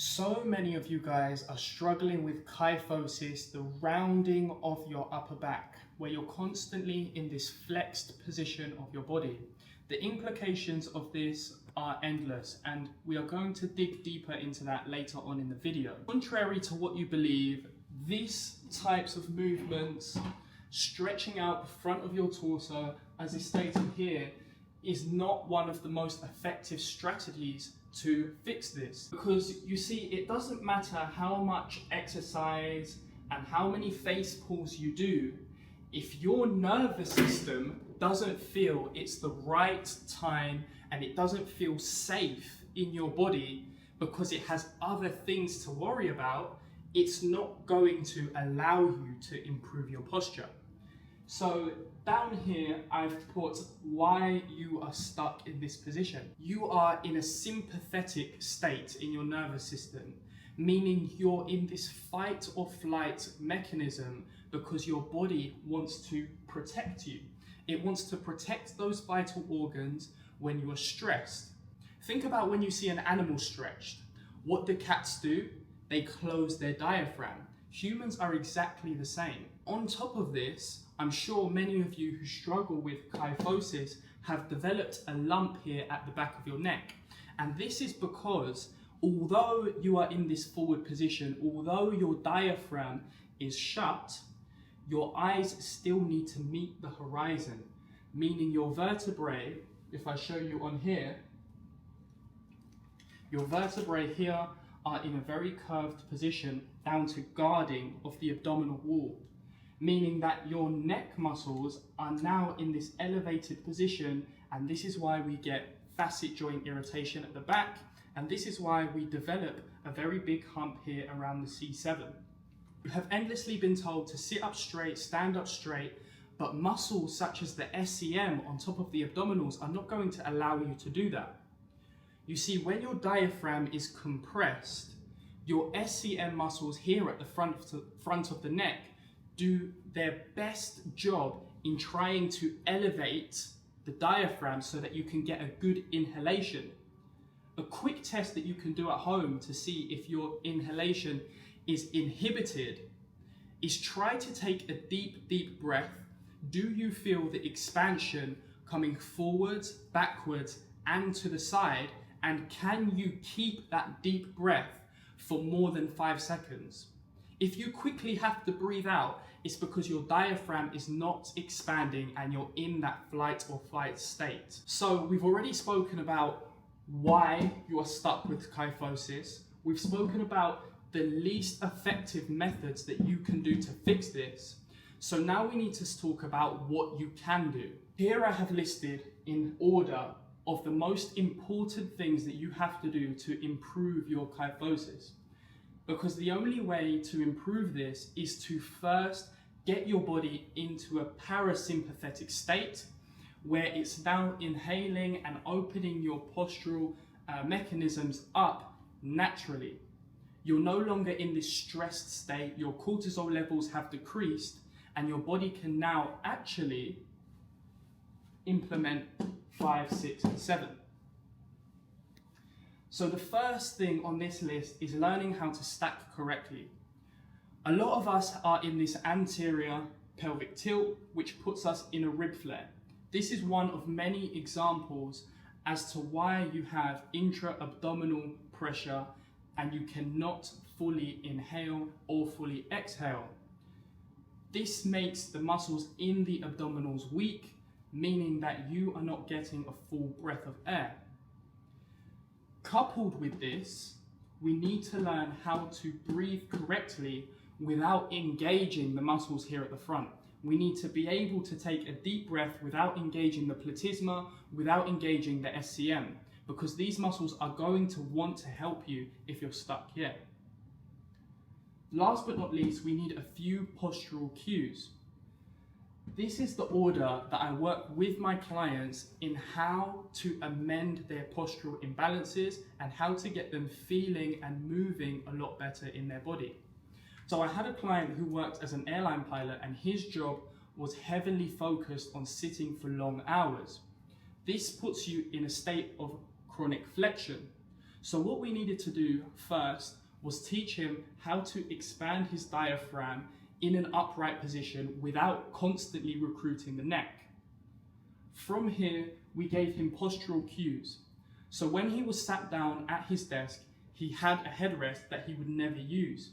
So many of you guys are struggling with kyphosis, the rounding of your upper back, where you're constantly in this flexed position of your body. The implications of this are endless, and we are going to dig deeper into that later on in the video. Contrary to what you believe, these types of movements, stretching out the front of your torso, as is stated here, is not one of the most effective strategies to fix this. Because you see, it doesn't matter how much exercise and how many face pulls you do, if your nervous system doesn't feel it's the right time and it doesn't feel safe in your body because it has other things to worry about, it's not going to allow you to improve your posture. So down here, I've put why you are stuck in this position. You are in a sympathetic state in your nervous system, meaning you're in this fight or flight mechanism because your body wants to protect you. It wants to protect those vital organs when you are stressed. Think about when you see an animal stretched. What do cats do? They close their diaphragm. Humans are exactly the same. On top of this, I'm sure many of you who struggle with kyphosis have developed a lump here at the back of your neck. And this is because although you are in this forward position, although your diaphragm is shut, your eyes still need to meet the horizon, meaning your vertebrae, if I show you on here, your vertebrae here are in a very curved position down to guarding of the abdominal wall, meaning that your neck muscles are now in this elevated position, and this is why we get facet joint irritation at the back, and this is why we develop a very big hump here around the C7. You have endlessly been told to sit up straight, stand up straight, but muscles such as the SCM on top of the abdominals are not going to allow you to do that. You see, when your diaphragm is compressed, your SCM muscles here at the front of the neck do their best job in trying to elevate the diaphragm so that you can get a good inhalation. A quick test that you can do at home to see if your inhalation is inhibited is try to take a deep breath. Do you feel the expansion coming forwards, backwards, and to the side? And can you keep that deep breath for more than 5 seconds? If you quickly have to breathe out, it's because your diaphragm is not expanding and you're in that flight or fight state. So we've already spoken about why you are stuck with kyphosis. We've spoken about the least effective methods that you can do to fix this. So now we need to talk about what you can do. Here I have listed in order of the most important things that you have to do to improve your kyphosis. Because the only way to improve this is to first get your body into a parasympathetic state where it's now inhaling and opening your postural mechanisms up naturally. You're no longer in this stressed state, your cortisol levels have decreased, and your body can now actually implement 5, 6, and 7. So the first thing on this list is learning how to stack correctly. A lot of us are in this anterior pelvic tilt, which puts us in a rib flare. This is one of many examples as to why you have intra-abdominal pressure and you cannot fully inhale or fully exhale. This makes the muscles in the abdominals weak, meaning that you are not getting a full breath of air. Coupled with this, we need to learn how to breathe correctly without engaging the muscles here at the front. We need to be able to take a deep breath without engaging the platysma, without engaging the SCM, because these muscles are going to want to help you if you're stuck here. Last but not least, we need a few postural cues. This is the order that I work with my clients in how to amend their postural imbalances and how to get them feeling and moving a lot better in their body. So I had a client who worked as an airline pilot, and his job was heavily focused on sitting for long hours. This puts you in a state of chronic flexion. So what we needed to do first was teach him how to expand his diaphragm in an upright position without constantly recruiting the neck. From here, we gave him postural cues. So when he was sat down at his desk, he had a headrest that he would never use.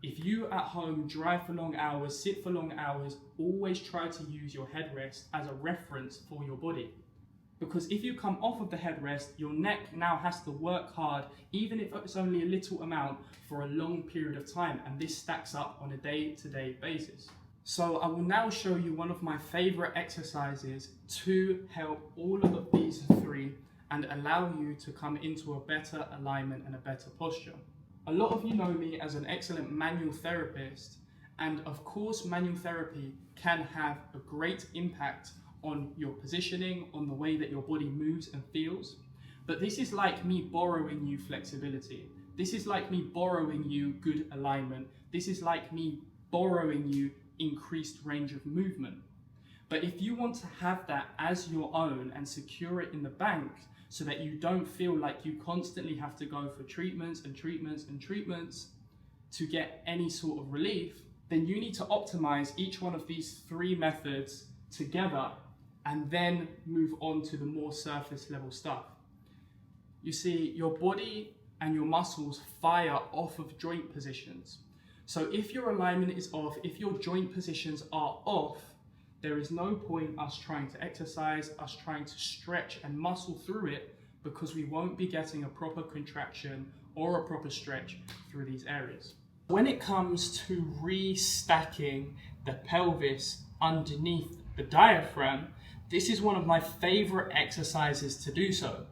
If you at home drive for long hours, sit for long hours, always try to use your headrest as a reference for your body. Because if you come off of the headrest, your neck now has to work hard, even if it's only a little amount, for a long period of time, and this stacks up on a day-to-day basis. So I will now show you one of my favorite exercises to help all of these three and allow you to come into a better alignment and a better posture. A lot of you know me as an excellent manual therapist, and of course manual therapy can have a great impact on your positioning, on the way that your body moves and feels. But this is like me borrowing you flexibility. This is like me borrowing you good alignment. This is like me borrowing you increased range of movement. But if you want to have that as your own and secure it in the bank so that you don't feel like you constantly have to go for treatments and treatments and treatments to get any sort of relief, then you need to optimize each one of these three methods together and then move on to the more surface level stuff. You see, your body and your muscles fire off of joint positions. So if your alignment is off, if your joint positions are off, there is no point us trying to exercise, us trying to stretch and muscle through it, because we won't be getting a proper contraction or a proper stretch through these areas. When it comes to restacking the pelvis underneath the diaphragm, this is one of my favorite exercises to do so.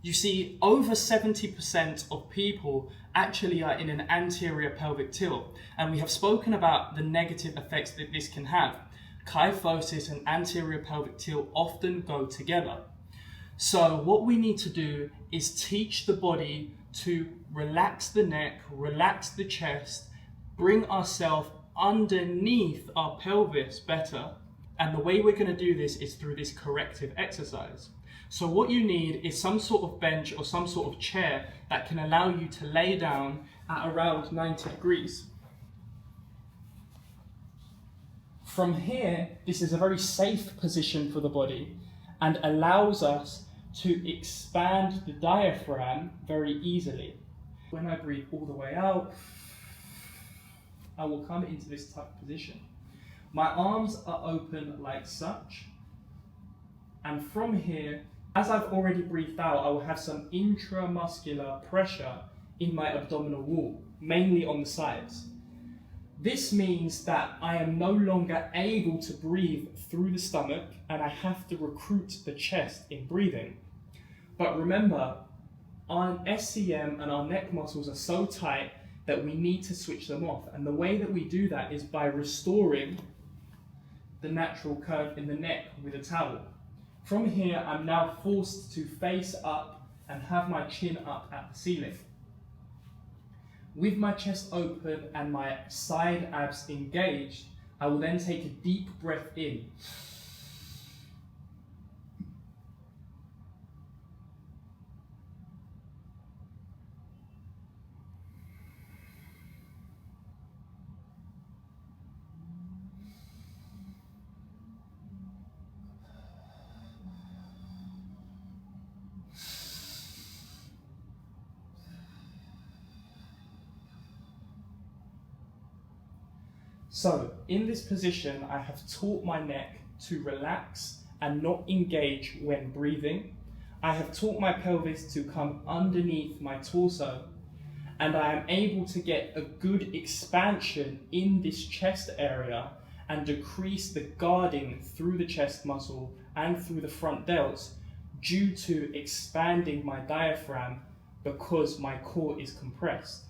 You see, over 70% of people actually are in an anterior pelvic tilt, and we have spoken about the negative effects that this can have. Kyphosis and anterior pelvic tilt often go together. So what we need to do is teach the body to relax the neck, relax the chest, bring ourselves underneath our pelvis better. And the way we're going to do this is through this corrective exercise. So what you need is some sort of bench or some sort of chair that can allow you to lay down at around 90 degrees. From here, this is a very safe position for the body and allows us to expand the diaphragm very easily. When I breathe all the way out, I will come into this tucked position. My arms are open like such, and from here, as I've already breathed out, I will have some intramuscular pressure in my abdominal wall, mainly on the sides. This means that I am no longer able to breathe through the stomach, and I have to recruit the chest in breathing. But remember, our SCM and our neck muscles are so tight that we need to switch them off. And the way that we do that is by restoring the natural curve in the neck with a towel. From here, I'm now forced to face up and have my chin up at the ceiling. With my chest open and my side abs engaged, I will then take a deep breath in. So, in this position, I have taught my neck to relax and not engage when breathing. I have taught my pelvis to come underneath my torso, and I am able to get a good expansion in this chest area and decrease the guarding through the chest muscle and through the front delts due to expanding my diaphragm because my core is compressed.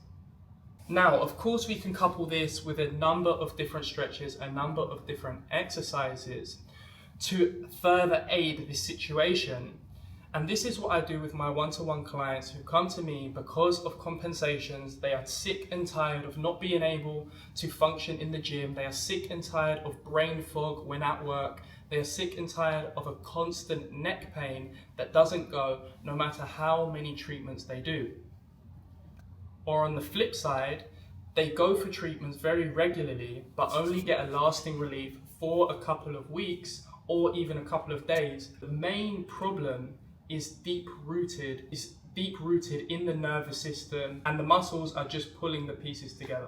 Now, of course, we can couple this with a number of different stretches, a number of different exercises to further aid this situation. And this is what I do with my one-to-one clients who come to me because of compensations. They are sick and tired of not being able to function in the gym. They are sick and tired of brain fog when at work. They are sick and tired of a constant neck pain that doesn't go no matter how many treatments they do. Or on the flip side, they go for treatments very regularly but only get a lasting relief for a couple of weeks or even a couple of days. The main problem is deep rooted in the nervous system, and the muscles are just pulling the pieces together.